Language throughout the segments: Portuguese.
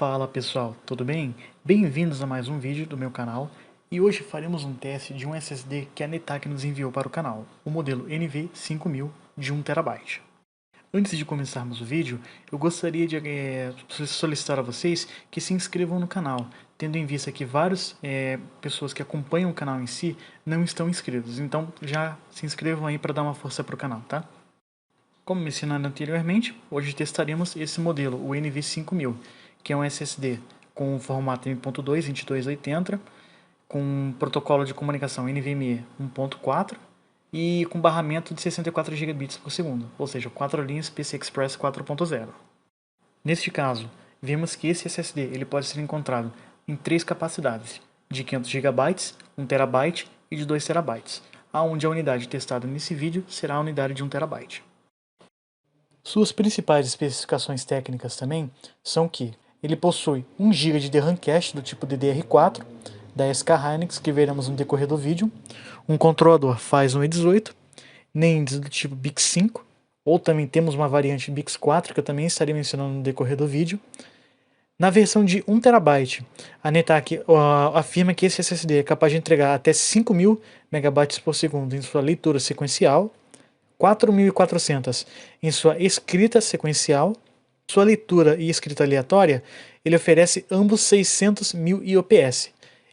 Fala pessoal, tudo bem? Bem-vindos a mais um vídeo do meu canal e hoje faremos um teste de um SSD que a Netac nos enviou para o canal, o modelo NV5000 de 1TB. Antes de começarmos o vídeo, eu gostaria de solicitar a vocês que se inscrevam no canal, tendo em vista que várias pessoas que acompanham o canal em si não estão inscritos, então já se inscrevam aí para dar uma força para o canal, tá? Como mencionado anteriormente, hoje testaremos esse modelo, o NV5000, que é um SSD com formato M.2 2280, com protocolo de comunicação NVMe 1.4 e com barramento de 64 GB por segundo, ou seja, 4 linhas PCI Express 4.0. Neste caso, vemos que esse SSD ele pode ser encontrado em três capacidades, de 500 GB, 1 TB e de 2 TB, aonde a unidade testada nesse vídeo será a unidade de 1 TB. Suas principais especificações técnicas também são que ele possui 1 GB de DRAM cache do tipo DDR4 da SK Hynix, que veremos no decorrer do vídeo, um controlador Phison E18, NAND do tipo BiCS5, ou também temos uma variante BiCS4 que eu também estarei mencionando no decorrer do vídeo. Na versão de 1 TB, a Netac afirma que esse SSD é capaz de entregar até 5.000 MB por segundo em sua leitura sequencial, 4.400 em sua escrita sequencial, sua leitura e escrita aleatória, ele oferece ambos 600.000 IOPS.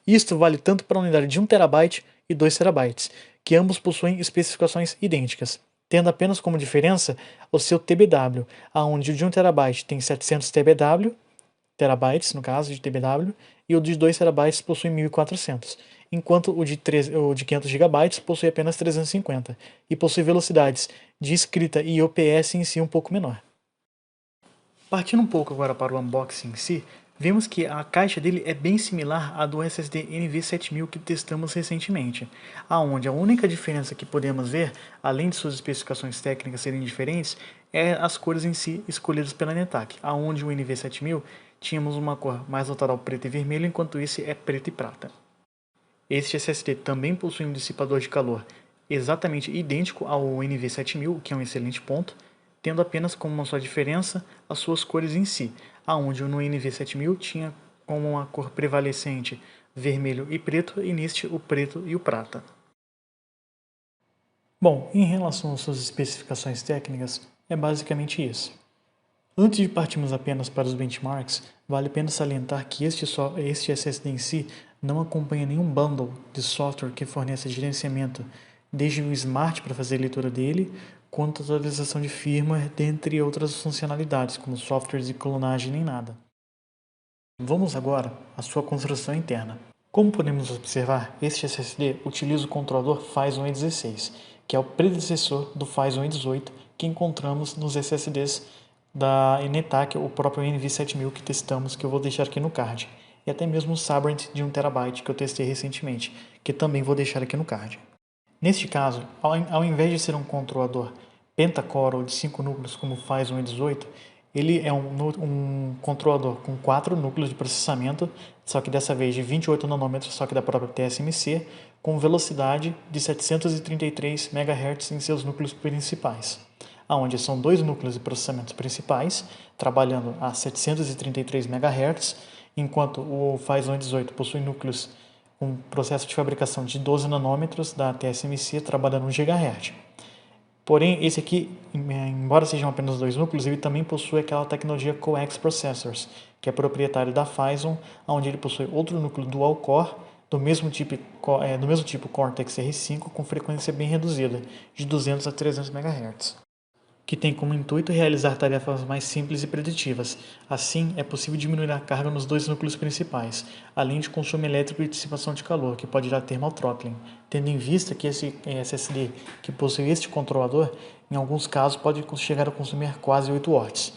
Isto vale tanto para a unidade de 1 TB e 2 TB, que ambos possuem especificações idênticas, tendo apenas como diferença o seu TBW, aonde o de 1 TB tem 700 TBW, terabytes no caso de TBW, e o de 2 TB possui 1.400, enquanto o de 500 GB possui apenas 350, e possui velocidades de escrita e IOPS em si um pouco menor. Partindo um pouco agora para o unboxing em si, vemos que a caixa dele é bem similar à do SSD NV7000 que testamos recentemente, aonde a única diferença que podemos ver, além de suas especificações técnicas serem diferentes, é as cores em si escolhidas pela Netac, aonde o NV7000 tínhamos uma cor mais voltada ao preto e vermelho, enquanto esse é preto e prata. Este SSD também possui um dissipador de calor exatamente idêntico ao NV7000, o que é um excelente ponto, tendo apenas como uma só diferença as suas cores em si, aonde no NV7000 tinha como uma cor prevalecente vermelho e preto, e neste o preto e o prata. Bom, em relação às suas especificações técnicas, é basicamente isso. Antes de partirmos apenas para os benchmarks, vale a pena salientar que este SSD em si não acompanha nenhum bundle de software que forneça gerenciamento, desde o Smart para fazer a leitura dele, quanto a atualização de firmware, dentre outras funcionalidades, como softwares de clonagem nem nada. Vamos agora à sua construção interna. Como podemos observar, este SSD utiliza o controlador Phison E16, que é o predecessor do Phison E18 que encontramos nos SSDs da Netac, o próprio NV7000 que testamos, que eu vou deixar aqui no card, e até mesmo o Sabrent de 1 TB que eu testei recentemente, que também vou deixar aqui no card. Neste caso, ao invés de ser um controlador pentacore ou de 5 núcleos como o Phison E18, ele é um controlador com 4 núcleos de processamento, só que dessa vez de 28 nanômetros, só que da própria TSMC, com velocidade de 733 MHz em seus núcleos principais, onde são 2 núcleos de processamento principais, trabalhando a 733 MHz, enquanto o Phison E18 possui núcleos com processo de fabricação de 12 nanômetros da TSMC, trabalhando 1 GHz. Porém, esse aqui, embora sejam apenas 2 núcleos, ele também possui aquela tecnologia Coax Processors, que é proprietário da Phison, onde ele possui outro núcleo dual-core, do mesmo tipo Cortex R5, com frequência bem reduzida, de 200 a 300 MHz. Que tem como intuito realizar tarefas mais simples e preditivas. Assim, é possível diminuir a carga nos 2 núcleos principais, além de consumo elétrico e dissipação de calor, que pode dar thermal throttling, tendo em vista que esse SSD que possui este controlador, em alguns casos pode chegar a consumir quase 8 watts.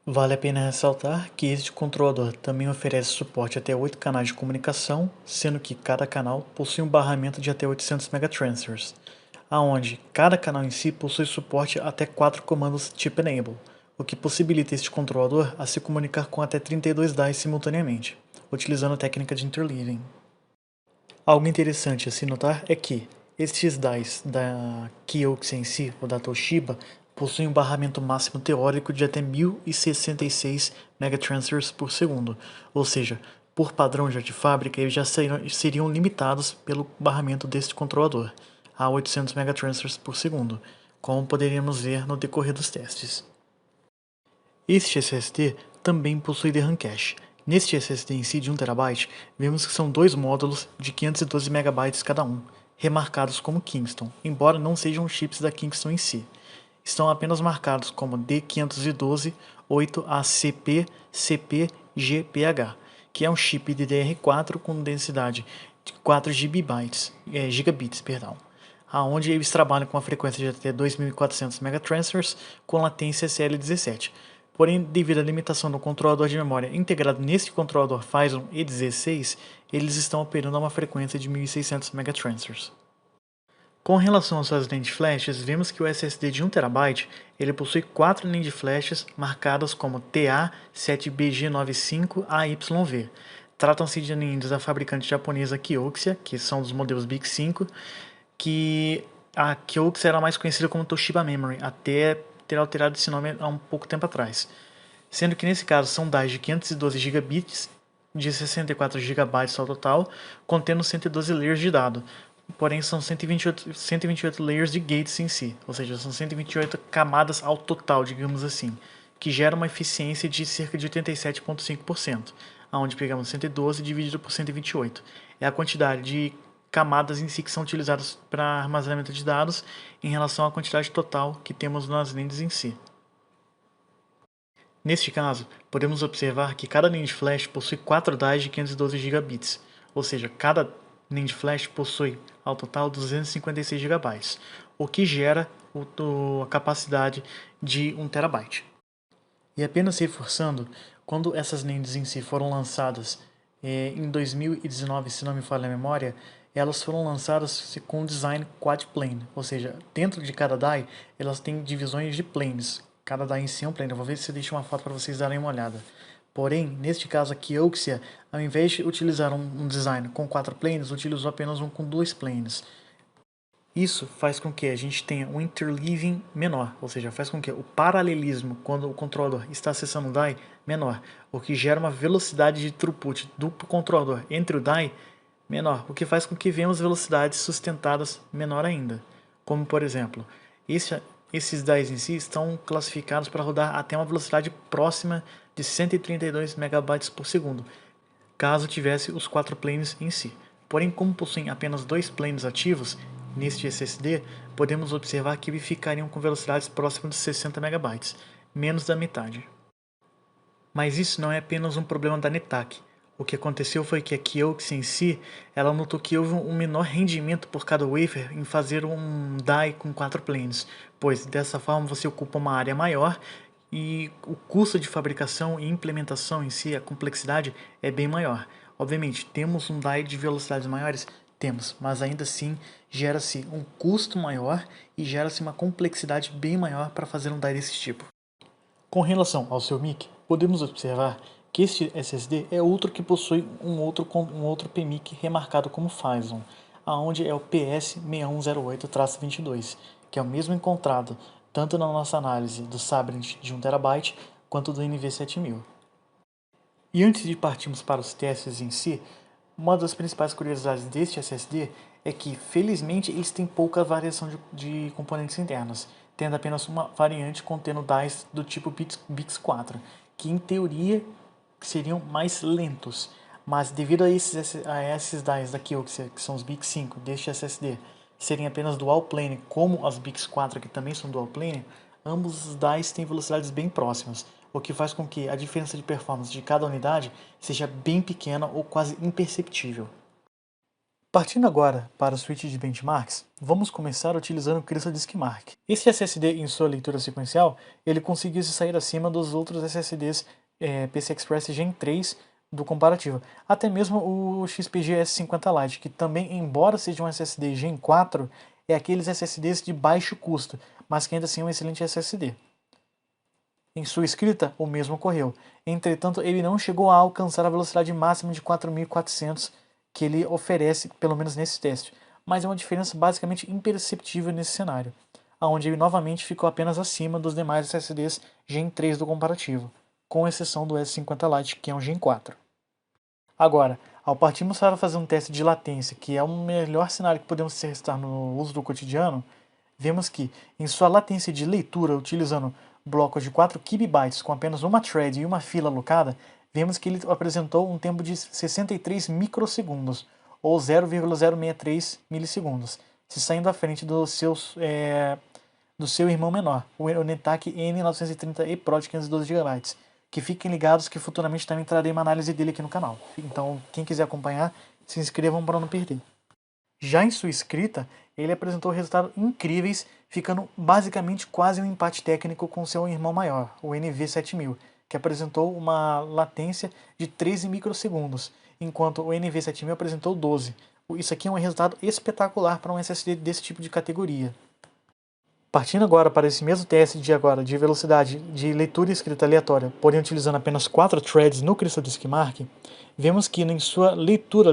Vale a pena ressaltar que este controlador também oferece suporte até 8 canais de comunicação, sendo que cada canal possui um barramento de até 800 megatransfers, aonde cada canal em si possui suporte até 4 comandos Chip Enable, o que possibilita este controlador a se comunicar com até 32 DAIs simultaneamente, utilizando a técnica de interleaving. Algo interessante a se notar é que estes DAIs da Kioxia em si, ou da Toshiba, possui um barramento máximo teórico de até 1066 megatransfers por segundo, ou seja, por padrão já de fábrica, eles já seriam limitados pelo barramento deste controlador, a 800 megatransfers por segundo, como poderíamos ver no decorrer dos testes. Este SSD também possui DRAM cache. Neste SSD em si de 1TB, vemos que são dois módulos de 512 MB cada um, remarcados como Kingston, embora não sejam chips da Kingston em si. Estão apenas marcados como D512-8ACP CP-GPH, que é um chip DDR4 com densidade de 4 gigabits, aonde eles trabalham com a frequência de até 2400 megatransfers com latência SL17. Porém, devido à limitação do controlador de memória integrado neste controlador Phison E16, eles estão operando a uma frequência de 1600 megatransfers. Com relação às suas NAND flashes, vemos que o SSD de 1TB ele possui 4 NAND flashes marcadas como TA7BG95AYV. Tratam-se de NANDs da fabricante japonesa Kioxia, que são dos modelos BIC5, que a Kioxia era mais conhecida como Toshiba Memory, até ter alterado esse nome há um pouco tempo atrás. Sendo que nesse caso são DIEs de 512 GB de 64 GB ao total, contendo 112 layers de dado. Porém, são 128 layers de gates em si, ou seja, são 128 camadas ao total, digamos assim, que gera uma eficiência de cerca de 87,5%, onde pegamos 112 dividido por 128. É a quantidade de camadas em si que são utilizadas para armazenamento de dados em relação à quantidade total que temos nas NANDs em si. Neste caso, podemos observar que cada NAND flash possui 4 DIEs de 512 GB, ou seja, cada NAND flash possui ao total 256 GB, o que gera a capacidade de 1 TB. E apenas reforçando, quando essas NANDs em si foram lançadas em 2019, se não me falha a memória, elas foram lançadas com design quad plane, ou seja, dentro de cada die elas têm divisões de planes. Cada die em si é um plane. Eu vou ver se eu deixo uma foto para vocês darem uma olhada. Porém, neste caso aqui, Kioxia, ao invés de utilizar um design com 4 planes, utilizou apenas um com 2 planes. Isso faz com que a gente tenha um interleaving menor, ou seja, faz com que o paralelismo, quando o controlador está acessando o die, menor, o que gera uma velocidade de throughput do controlador entre o die menor, o que faz com que venhamos velocidades sustentadas menor ainda. Como, por exemplo, esses dies em si estão classificados para rodar até uma velocidade próxima de 132 MB por segundo, caso tivesse os 4 planes em si. Porém, como possuem apenas 2 planes ativos, neste SSD, podemos observar que eles ficariam com velocidades próximas de 60 MB, menos da metade. Mas isso não é apenas um problema da NetAC. O que aconteceu foi que a Kioxia em si, ela notou que houve um menor rendimento por cada wafer em fazer um die com 4 planes, pois dessa forma você ocupa uma área maior e o custo de fabricação e implementação em si, a complexidade é bem maior. Obviamente, temos um die de velocidades maiores? Temos, mas ainda assim gera-se um custo maior e gera-se uma complexidade bem maior para fazer um die desse tipo. Com relação ao seu MIC, podemos observar que este SSD é outro que possui um outro PMIC remarcado como Phison, aonde é o PS6108-22, que é o mesmo encontrado tanto na nossa análise do Sabrent de 1 TB quanto do NV7000. E antes de partirmos para os testes em si, uma das principais curiosidades deste SSD é que, felizmente, eles têm pouca variação de componentes internos, tendo apenas uma variante contendo dies do tipo BiCS4, que em teoria seriam mais lentos, mas devido a esses dies da Kioxia, que são os BiCS5 deste SSD, serem apenas dual plane, como as BiCS4 que também são dual plane, ambos os dies têm velocidades bem próximas, o que faz com que a diferença de performance de cada unidade seja bem pequena ou quase imperceptível. Partindo agora para o switch de benchmarks, vamos começar utilizando o Crystal Disk Mark. Esse SSD, em sua leitura sequencial, ele conseguiu se sair acima dos outros SSDs PCI Express Gen 3 do comparativo, até mesmo o XPG S50 Lite, que também, embora seja um SSD Gen 4, é aqueles SSDs de baixo custo, mas que ainda assim é um excelente SSD. Em sua escrita, o mesmo ocorreu, entretanto ele não chegou a alcançar a velocidade máxima de 4400 que ele oferece, pelo menos nesse teste, mas é uma diferença basicamente imperceptível nesse cenário. onde ele novamente ficou apenas acima dos demais SSDs Gen 3 do comparativo, com exceção do S50 Lite, que é um Gen 4. Agora, ao partirmos para fazer um teste de latência, que é o melhor cenário que podemos testar no uso do cotidiano, vemos que, em sua latência de leitura, utilizando blocos de 4 KB com apenas uma thread e uma fila alocada, vemos que ele apresentou um tempo de 63 microsegundos, ou 0,063 milissegundos, se saindo à frente do seu irmão menor, o NetAC N930E Pro de 512 GB, que fiquem ligados que futuramente também trarei uma análise dele aqui no canal. Então, quem quiser acompanhar, se inscrevam para não perder. Já em sua escrita, ele apresentou resultados incríveis, ficando basicamente quase um empate técnico com seu irmão maior, o NV7000, que apresentou uma latência de 13 microsegundos, enquanto o NV7000 apresentou 12. Isso aqui é um resultado espetacular para um SSD desse tipo de categoria. Partindo agora para esse mesmo teste de velocidade de leitura e escrita aleatória, porém utilizando apenas 4 threads no CrystalDisk Mark, vemos que em sua leitura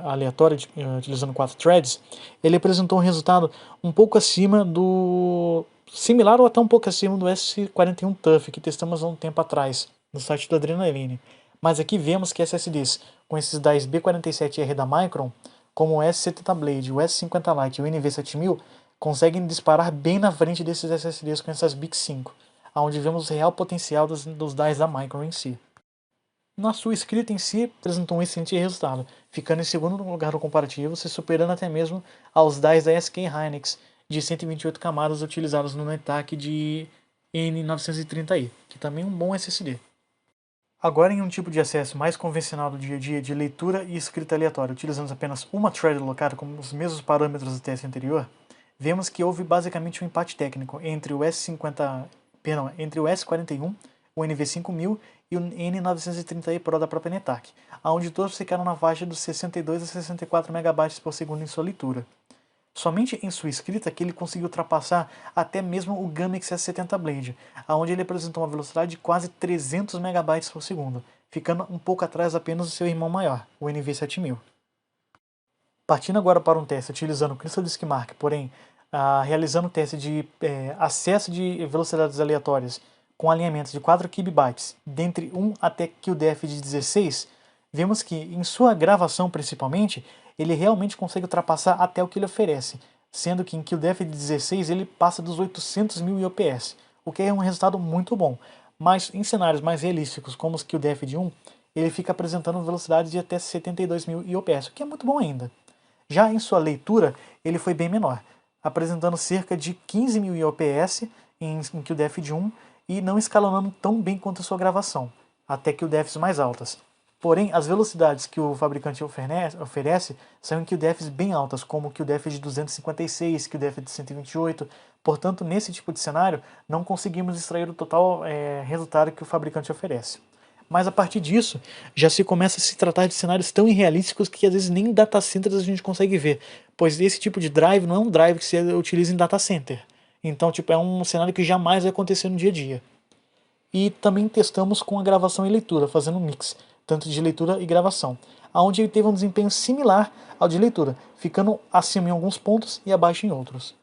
aleatória, utilizando 4 threads, ele apresentou um resultado um pouco acima do... similar ou até um pouco acima do S41 TUF, que testamos há um tempo atrás, no site do Adrenaline. Mas aqui vemos que SSDs com esses DICE B47R da Micron, como o S70 Blade, o S50 Lite e o NV7000, conseguem disparar bem na frente desses SSDs com essas BiCS5, onde vemos o real potencial dos DICE da Micron em si. Na sua escrita em si, apresentou um excelente resultado, ficando em segundo lugar no comparativo, se superando até mesmo aos DICE da SK Hynix de 128 camadas utilizados no NetAC de N930i, que também é um bom SSD. Agora, em um tipo de acesso mais convencional do dia a dia de leitura e escrita aleatória, utilizando apenas uma thread alocada com os mesmos parâmetros do teste anterior, vemos que houve basicamente um empate técnico entre o S41, o NV5000 e o N930i Pro da própria NetAC, onde todos ficaram na faixa dos 62 a 64 MB por segundo em sua leitura. Somente em sua escrita que ele conseguiu ultrapassar até mesmo o Gamix S70 Blade, onde ele apresentou uma velocidade de quase 300 MB por segundo, ficando um pouco atrás apenas do seu irmão maior, o NV7000. Partindo agora para um teste utilizando o CrystalDisk Mark, porém realizando o teste de acesso de velocidades aleatórias com alinhamentos de 4 KB, dentre 1 até QDF de 16, vemos que em sua gravação principalmente, ele realmente consegue ultrapassar até o que ele oferece, sendo que em QDF de 16 ele passa dos 800.000 IOPS, o que é um resultado muito bom, mas em cenários mais realísticos como os QDF de 1, ele fica apresentando velocidades de até 72.000 IOPS, o que é muito bom ainda. Já em sua leitura, ele foi bem menor, apresentando cerca de 15.000 IOPS em QDF de 1 e não escalonando tão bem quanto a sua gravação, até QDFs mais altas. Porém, as velocidades que o fabricante oferece são em QDFs bem altas, como QDF de 256, QDF de 128, portanto, nesse tipo de cenário, não conseguimos extrair o total resultado que o fabricante oferece. Mas a partir disso, já se começa a se tratar de cenários tão irrealísticos que às vezes nem em data centers a gente consegue ver, pois esse tipo de drive não é um drive que se utiliza em data center. Então, é um cenário que jamais vai acontecer no dia a dia. E também testamos com a gravação e leitura, fazendo um mix, tanto de leitura e gravação, onde ele teve um desempenho similar ao de leitura, ficando acima em alguns pontos e abaixo em outros.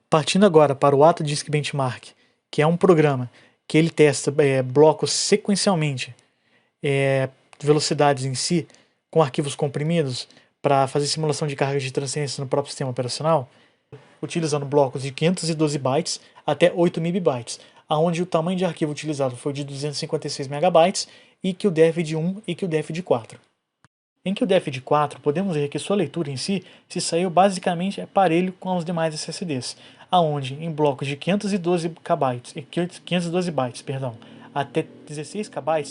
Partindo agora para o AtoDisk Benchmark, que é um programa que ele testa blocos sequencialmente, velocidades em si, com arquivos comprimidos, para fazer simulação de carga de transferência no próprio sistema operacional, utilizando blocos de 512 bytes até 8 MB, onde o tamanho de arquivo utilizado foi de 256 MB e QDF de 1 e QDF de 4. Em QDF de 4, podemos ver que sua leitura em si se saiu basicamente parelho com os demais SSDs, aonde em blocos de 512 bytes até 16 KB,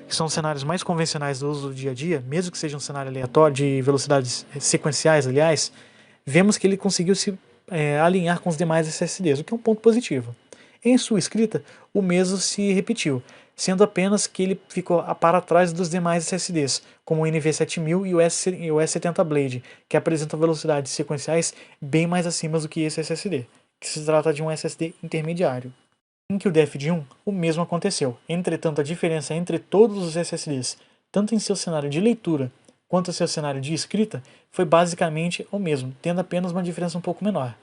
que são cenários mais convencionais do uso do dia a dia, mesmo que seja um cenário aleatório de velocidades sequenciais, aliás, vemos que ele conseguiu se alinhar com os demais SSDs, o que é um ponto positivo. Em sua escrita, o mesmo se repetiu, sendo apenas que ele ficou para trás dos demais SSDs, como o NV7000 e o S70 Blade, que apresentam velocidades sequenciais bem mais acima do que esse SSD, que se trata de um SSD intermediário. Em QDF de 1, o mesmo aconteceu, entretanto a diferença entre todos os SSDs, tanto em seu cenário de leitura quanto em seu cenário de escrita, foi basicamente o mesmo, tendo apenas uma diferença um pouco menor.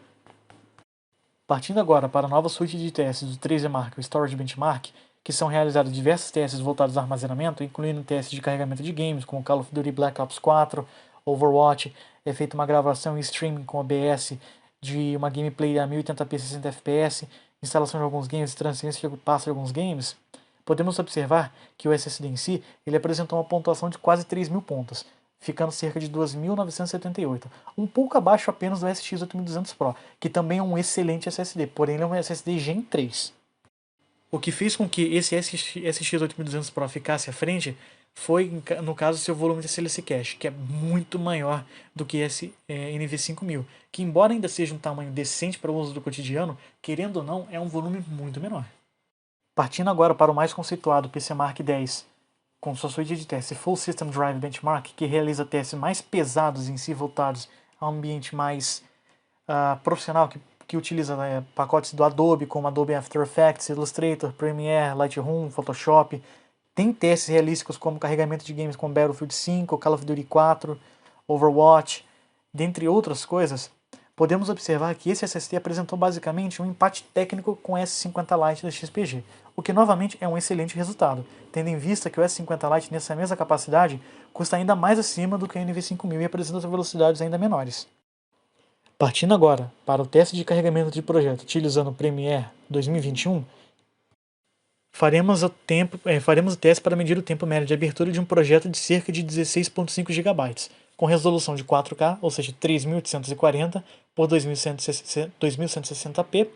Partindo agora para a nova suíte de testes do TracerMark e o Storage Benchmark, que são realizados diversos testes voltados ao armazenamento, incluindo testes de carregamento de games, como Call of Duty Black Ops 4, Overwatch, é feita uma gravação em streaming com OBS de uma gameplay a 1080p 60 fps, instalação de alguns games e transferência de pasta de alguns games, podemos observar que o SSD em si ele apresentou uma pontuação de quase 3.000 pontos, ficando cerca de 2.978, um pouco abaixo apenas do SX 8200 Pro, que também é um excelente SSD, porém ele é um SSD Gen 3. O que fez com que esse SX 8200 Pro ficasse à frente foi, no caso, seu volume de SLC Cache, que é muito maior do que esse NV5000, que embora ainda seja um tamanho decente para o uso do cotidiano, querendo ou não, é um volume muito menor. Partindo agora para o mais conceituado PCMark 10, com sua suíte de testes Full System Drive Benchmark, que realiza testes mais pesados em si, voltados a um ambiente mais profissional, que utiliza pacotes do Adobe, como Adobe After Effects, Illustrator, Premiere, Lightroom, Photoshop. Tem testes realísticos como carregamento de games como Battlefield 5, Call of Duty 4, Overwatch, dentre outras coisas. Podemos observar que esse SSD apresentou basicamente um empate técnico com o S50 Lite da XPG, o que novamente é um excelente resultado, tendo em vista que o S50 Lite nessa mesma capacidade custa ainda mais acima do que o NV5000 e apresenta velocidades ainda menores. Partindo agora para o teste de carregamento de projeto utilizando o Premiere 2021, faremos o teste para medir o tempo médio de abertura de um projeto de cerca de 16.5 GB, com resolução de 4K, ou seja, 3840 por 2160p,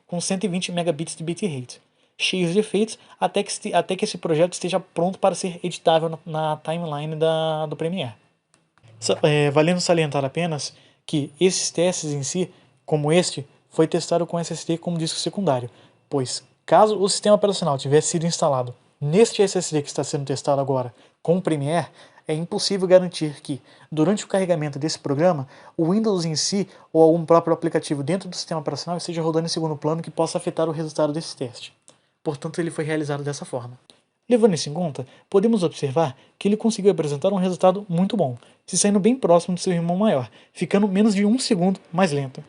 com 120 megabits de bitrate, cheios de efeitos, até que esse projeto esteja pronto para ser editável na timeline do Premiere. Valendo salientar apenas que esses testes em si, como este, foi testado com SSD como disco secundário, pois caso o sistema operacional tivesse sido instalado neste SSD que está sendo testado agora com o Premiere, é impossível garantir que, durante o carregamento desse programa, o Windows em si ou algum próprio aplicativo dentro do sistema operacional esteja rodando em segundo plano que possa afetar o resultado desse teste. Portanto, ele foi realizado dessa forma. Levando isso em conta, podemos observar que ele conseguiu apresentar um resultado muito bom, se saindo bem próximo do seu irmão maior, ficando menos de 1 segundo mais lento,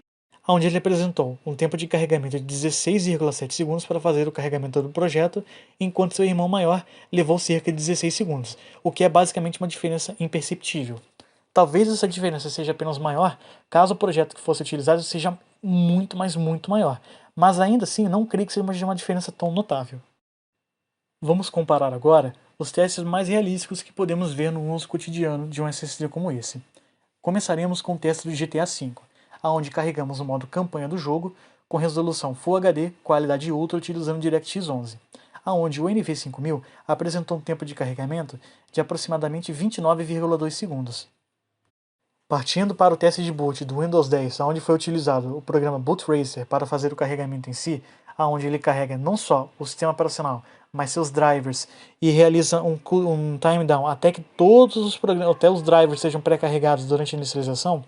onde ele apresentou um tempo de carregamento de 16,7 segundos para fazer o carregamento do projeto, enquanto seu irmão maior levou cerca de 16 segundos, o que é basicamente uma diferença imperceptível. Talvez essa diferença seja apenas maior caso o projeto que fosse utilizado seja muito, mas muito maior, mas ainda assim não creio que seja uma diferença tão notável. Vamos comparar agora os testes mais realísticos que podemos ver no uso cotidiano de um SSD como esse. Começaremos com o teste do GTA V, onde carregamos o modo campanha do jogo com resolução Full HD, qualidade Ultra utilizando DirectX 11, onde o NV5000 apresentou um tempo de carregamento de aproximadamente 29,2 segundos. Partindo para o teste de boot do Windows 10, onde foi utilizado o programa Boot Racer para fazer o carregamento em si, onde ele carrega não só o sistema operacional, mas seus drivers e realiza um time down até que até os drivers sejam pré-carregados durante a inicialização,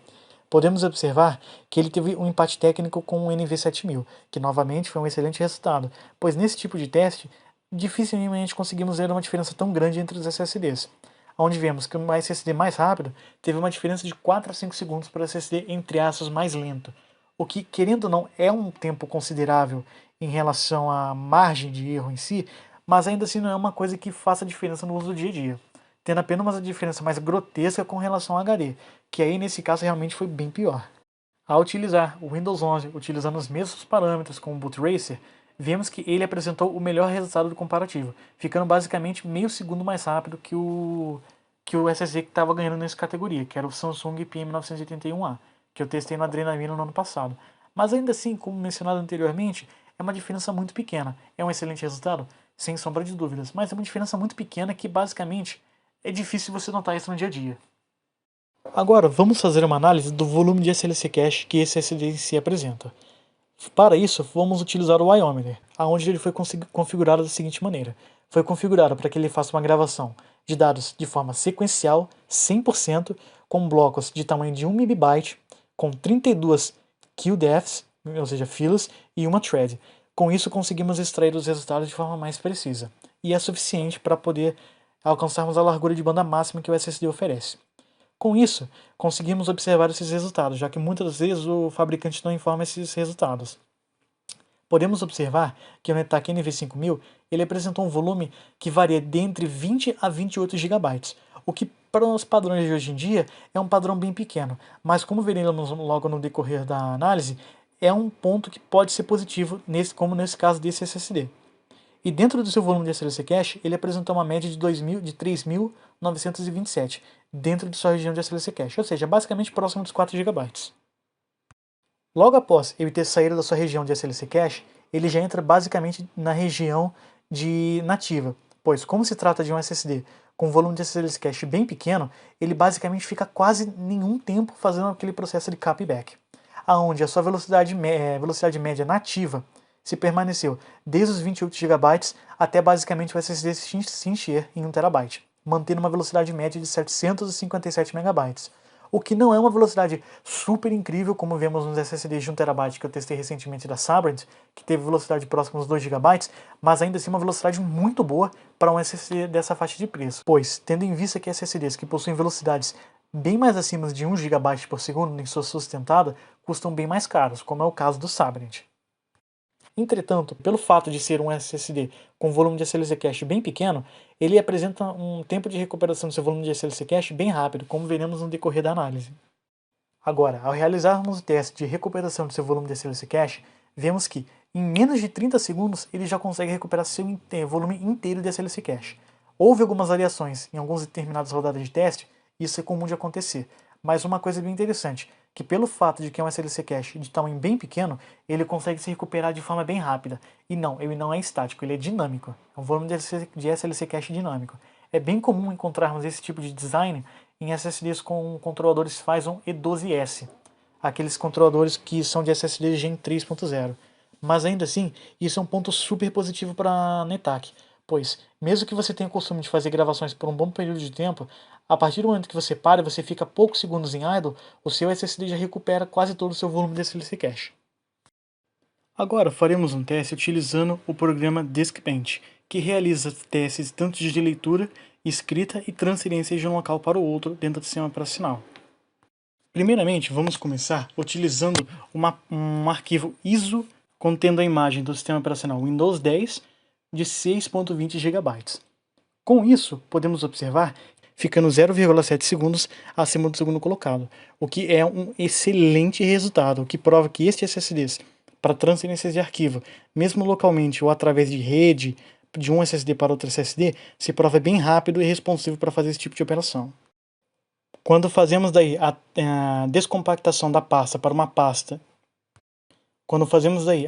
podemos observar que ele teve um empate técnico com o NV7000, que novamente foi um excelente resultado, pois nesse tipo de teste, dificilmente conseguimos ver uma diferença tão grande entre os SSDs, onde vemos que o SSD mais rápido teve uma diferença de 4 a 5 segundos para o SSD entre aspas mais lento, o que, querendo ou não, é um tempo considerável em relação à margem de erro em si, mas ainda assim não é uma coisa que faça diferença no uso do dia a dia, tendo apenas uma diferença mais grotesca com relação ao HD, que aí nesse caso realmente foi bem pior. Ao utilizar o Windows 11 utilizando os mesmos parâmetros com o Boot Racer, vemos que ele apresentou o melhor resultado do comparativo, ficando basicamente meio segundo mais rápido que o SSD que estava ganhando nessa categoria, que era o Samsung PM981A, que eu testei no Adrenalina no ano passado. Mas ainda assim, como mencionado anteriormente, é uma diferença muito pequena. É um excelente resultado? Sem sombra de dúvidas, mas é uma diferença muito pequena que basicamente é difícil você notar isso no dia a dia. Agora, vamos fazer uma análise do volume de SLC Cache que esse SSD em si apresenta. Para isso, vamos utilizar o Iometer, onde ele foi configurado da seguinte maneira. Foi configurado para que ele faça uma gravação de dados de forma sequencial, 100%, com blocos de tamanho de 1 MB, com 32 QDEFs, ou seja, filas, e uma thread. Com isso, conseguimos extrair os resultados de forma mais precisa, e é suficiente para poder alcançarmos a largura de banda máxima que o SSD oferece. Com isso, conseguimos observar esses resultados, já que muitas vezes o fabricante não informa esses resultados. Podemos observar que o NetAC NV5000 ele apresentou um volume que varia de entre 20 a 28 GB, o que para os padrões de hoje em dia é um padrão bem pequeno, mas como veremos logo no decorrer da análise, é um ponto que pode ser positivo, como nesse caso desse SSD. E dentro do seu volume de SLC Cache, ele apresentou uma média de 3.927 dentro de sua região de SLC Cache, ou seja, basicamente próximo dos 4 GB. Logo após ele ter saído da sua região de SLC Cache, ele já entra basicamente na região de nativa, pois como se trata de um SSD com volume de SLC Cache bem pequeno, ele basicamente fica quase nenhum tempo fazendo aquele processo de cap back, aonde a sua velocidade média nativa se permaneceu desde os 28 GB até basicamente o SSD se encher em 1 TB, mantendo uma velocidade média de 757 MB. O que não é uma velocidade super incrível, como vemos nos SSDs de 1 TB que eu testei recentemente da Sabrent, que teve velocidade próxima aos 2 GB, mas ainda assim uma velocidade muito boa para um SSD dessa faixa de preço. Pois, tendo em vista que SSDs que possuem velocidades bem mais acima de 1 GB por segundo em sua sustentada, custam bem mais caros, como é o caso do Sabrent. Entretanto, pelo fato de ser um SSD com volume de SLC Cache bem pequeno, ele apresenta um tempo de recuperação do seu volume de SLC Cache bem rápido, como veremos no decorrer da análise. Agora, ao realizarmos o teste de recuperação do seu volume de SLC Cache, vemos que, em menos de 30 segundos, ele já consegue recuperar seu volume inteiro de SLC Cache. Houve algumas variações em algumas determinadas rodadas de teste, isso é comum de acontecer, mas uma coisa bem interessante, que pelo fato de que é um SLC Cache de tamanho bem pequeno, ele consegue se recuperar de forma bem rápida. E não, ele não é estático, ele é dinâmico. É um volume de SLC Cache dinâmico. É bem comum encontrarmos esse tipo de design em SSDs com controladores Phison E12S, aqueles controladores que são de SSD Gen 3.0. Mas ainda assim, isso é um ponto super positivo para a NetAC, pois mesmo que você tenha o costume de fazer gravações por um bom período de tempo, a partir do momento que você para e você fica poucos segundos em idle, o seu SSD já recupera quase todo o seu volume de SLC Cache. Agora faremos um teste utilizando o programa DiskBench, que realiza testes tanto de leitura, escrita e transferência de um local para o outro dentro do sistema operacional. Primeiramente, vamos começar utilizando um arquivo ISO contendo a imagem do sistema operacional Windows 10 de 6.20 GB. Com isso, podemos observar ficando 0,7 segundos acima do segundo colocado, o que é um excelente resultado, o que prova que estes SSDs, para transferências de arquivo, mesmo localmente ou através de rede, de um SSD para outro SSD, se prova bem rápido e responsivo para fazer esse tipo de operação. Quando fazemos daí a descompactação da pasta para uma pasta,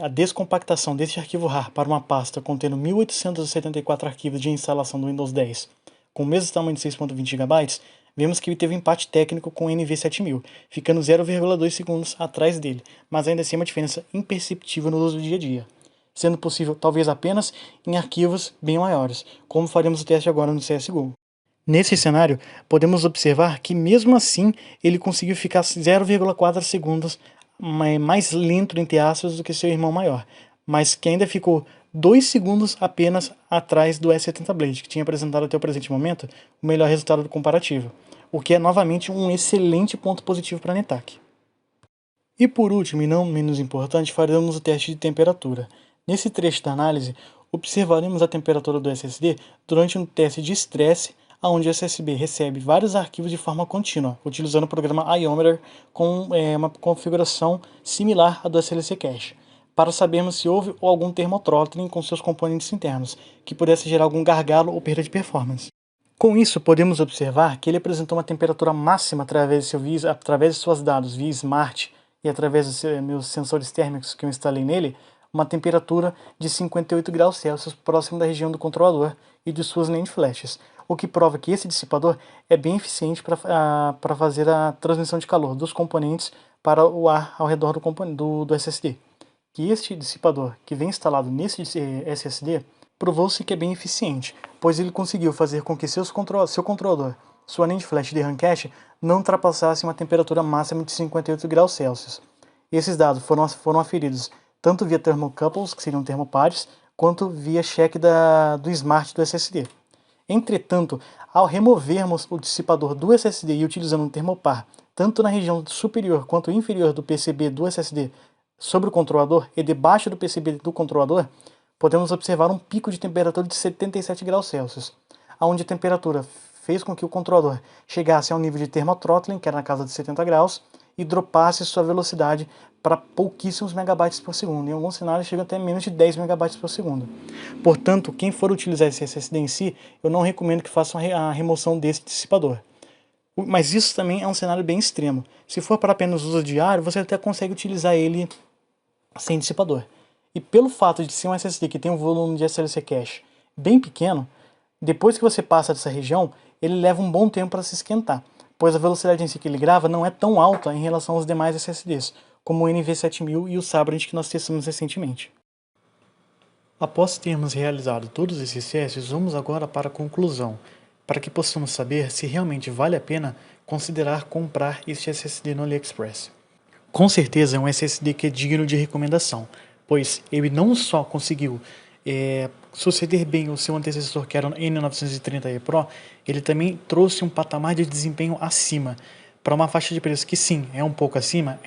a descompactação desse arquivo RAR para uma pasta contendo 1874 arquivos de instalação do Windows 10, com o mesmo tamanho de 6.20 GB, vemos que ele teve empate técnico com o NV7000, ficando 0,2 segundos atrás dele, mas ainda assim é uma diferença imperceptível no uso do dia a dia, sendo possível talvez apenas em arquivos bem maiores, como faremos o teste agora no CSGO. Nesse cenário, podemos observar que mesmo assim ele conseguiu ficar 0,4 segundos mais lento, entre aspas, do que seu irmão maior, mas que ainda ficou 2 segundos apenas atrás do S70 Blade, que tinha apresentado até o presente momento o melhor resultado do comparativo, o que é novamente um excelente ponto positivo para a NetAC. E por último, e não menos importante, faremos o teste de temperatura. Nesse trecho da análise, observaremos a temperatura do SSD durante um teste de estresse, onde o SSD recebe vários arquivos de forma contínua, utilizando o programa Iometer com uma configuração similar à do SLC Cache, para sabermos se houve algum termothrottling com seus componentes internos, que pudesse gerar algum gargalo ou perda de performance. Com isso, podemos observar que ele apresentou uma temperatura máxima através de seus dados via Smart e através dos meus sensores térmicos que eu instalei nele, uma temperatura de 58 graus Celsius próximo da região do controlador e de suas NAND flashes, o que prova que esse dissipador é bem eficiente para fazer a transmissão de calor dos componentes para o ar ao redor do SSD. Que este dissipador que vem instalado nesse SSD provou-se que é bem eficiente, pois ele conseguiu fazer com que seu controlador, sua NAND flash de RAM cache, não ultrapassasse uma temperatura máxima de 58 graus Celsius. Esses dados foram aferidos tanto via thermocouples, que seriam termopares, quanto via check do Smart do SSD. Entretanto, ao removermos o dissipador do SSD e utilizando um termopar, tanto na região superior quanto inferior do PCB do SSD Sobre o controlador e debaixo do PCB do controlador, podemos observar um pico de temperatura de 77 graus Celsius, onde a temperatura fez com que o controlador chegasse ao nível de thermothrottling, que era na casa de 70 graus, e dropasse sua velocidade para pouquíssimos megabytes por segundo. Em alguns cenários chega até menos de 10 megabytes por segundo. Portanto, quem for utilizar esse SSD em si, eu não recomendo que façam a remoção desse dissipador. Mas isso também é um cenário bem extremo. Se for para apenas uso diário, você até consegue utilizar ele sem dissipador. E pelo fato de ser um SSD que tem um volume de SLC cache bem pequeno, depois que você passa dessa região, ele leva um bom tempo para se esquentar, pois a velocidade em si que ele grava não é tão alta em relação aos demais SSDs, como o NV7000 e o Sabrent que nós testamos recentemente. Após termos realizado todos esses testes, vamos agora para a conclusão, para que possamos saber se realmente vale a pena considerar comprar este SSD no AliExpress. Com certeza é um SSD que é digno de recomendação, pois ele não só conseguiu suceder bem o seu antecessor, que era o N930E Pro, ele também trouxe um patamar de desempenho acima, para uma faixa de preço que sim, é um pouco acima,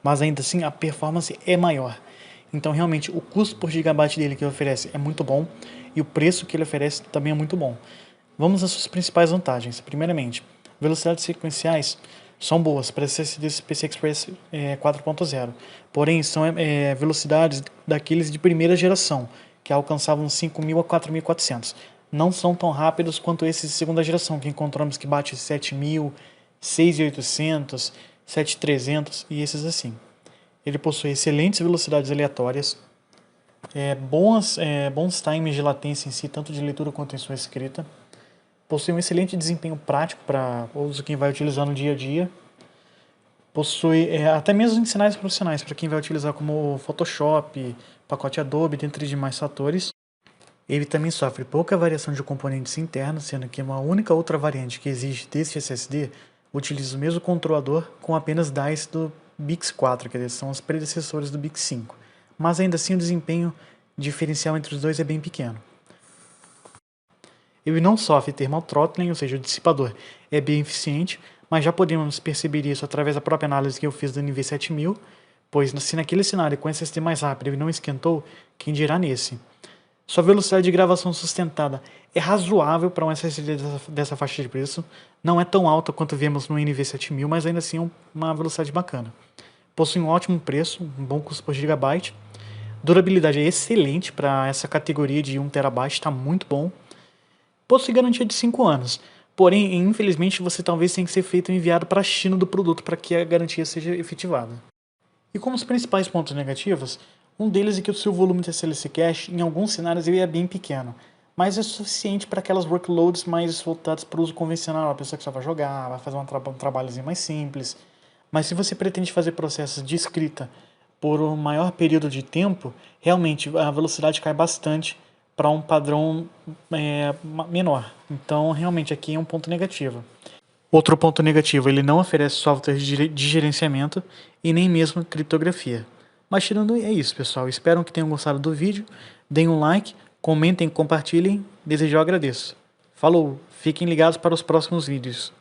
mas ainda assim a performance é maior. Então realmente o custo por gigabyte dele que ele oferece é muito bom, e o preço que ele oferece também é muito bom. Vamos às suas principais vantagens. Primeiramente, velocidades sequenciais são boas para SSDs PCI Express 4.0, porém são velocidades daqueles de primeira geração, que alcançavam 5.000 a 4.400. Não são tão rápidos quanto esses de segunda geração, que encontramos que bate 7.000, 6.800, 7.300 e esses assim. Ele possui excelentes velocidades aleatórias, bons times de latência em si, tanto de leitura quanto em sua escrita. Possui um excelente desempenho prático para uso quem vai utilizar no dia a dia. Possui até mesmo em cenários profissionais, para quem vai utilizar como Photoshop, pacote Adobe, dentre demais fatores. Ele também sofre pouca variação de componentes internos, sendo que uma única outra variante que existe deste SSD utiliza o mesmo controlador com apenas DICE do BiCS4, que são os predecessores do BiCS5. Mas ainda assim o desempenho diferencial entre os dois é bem pequeno. Ele não sofre thermothrottling, ou seja, o dissipador é bem eficiente, mas já podemos perceber isso através da própria análise que eu fiz do NV7000, pois se naquele cenário com SSD mais rápido ele não esquentou, quem dirá nesse. Sua velocidade de gravação sustentada é razoável para um SSD dessa faixa de preço, não é tão alta quanto vemos no NV7000, mas ainda assim é uma velocidade bacana. Possui um ótimo preço, um bom custo por gigabyte, durabilidade é excelente para essa categoria de 1 TB, está muito bom. Possui garantia de 5 anos, porém, infelizmente, você talvez tenha que ser feito enviado para a China do produto para que a garantia seja efetivada. E como os principais pontos negativos, um deles é que o seu volume de SLC cache, em alguns cenários, ele é bem pequeno, mas é suficiente para aquelas workloads mais voltadas para o uso convencional, a pessoa que só vai jogar, vai fazer um trabalhozinho mais simples. Mas se você pretende fazer processos de escrita por um maior período de tempo, realmente a velocidade cai bastante para um padrão menor. Então, realmente, aqui é um ponto negativo. Outro ponto negativo, ele não oferece software de gerenciamento e nem mesmo criptografia. Mas tirando é isso, pessoal. Espero que tenham gostado do vídeo. Deem um like, comentem, compartilhem. Desde já eu agradeço. Falou! Fiquem ligados para os próximos vídeos.